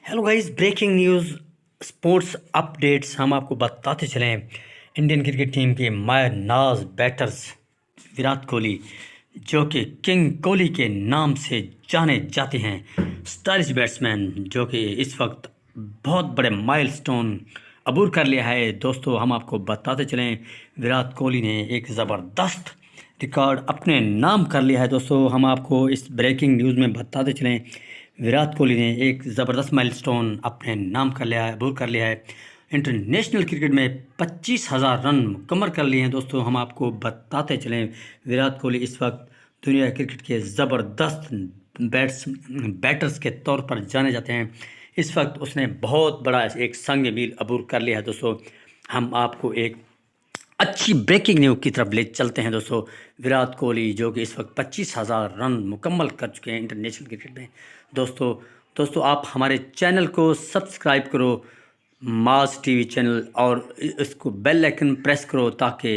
Hello guys, breaking news sports updates हम आपको बताते चलें। इंडियन क्रिकेट टीम के माय नाज बैटर्स विराट कोहली, जो कि किंग कोहली के नाम से जाने जाते हैं, स्टाइलिश बैट्समैन जो कि इस वक्त बहुत बड़े माइलस्टोन अबूर कर लिया है। दोस्तों, हम आपको बताते चलें, विराट कोहली ने एक ज़बरदस्त रिकॉर्ड अपने नाम कर लिया है। दोस्तों, हम आपको इस ब्रेकिंग न्यूज़ में बताते चलें, विराट कोहली ने एक ज़बरदस्त माइलस्टोन अपने नाम कर लिया है, अबूर कर लिया है। इंटरनेशनल क्रिकेट में 25,000 रन मुकम्मल कर लिए हैं। दोस्तों, हम आपको बताते चलें, विराट कोहली इस वक्त दुनिया क्रिकेट के ज़बरदस्त बैटर्स के तौर पर जाने जाते हैं। इस वक्त उसने बहुत बड़ा एक संग मील अबूर कर लिया है। दोस्तों, हम आपको एक अच्छी ब्रेकिंग न्यूज़ की तरफ ले चलते हैं। दोस्तों, विराट कोहली जो कि इस वक्त 25,000 रन मुकम्मल कर चुके हैं इंटरनेशनल क्रिकेट में। दोस्तों दोस्तों आप हमारे चैनल को सब्सक्राइब करो, मास टीवी चैनल, और इसको बेल आइकन प्रेस करो ताकि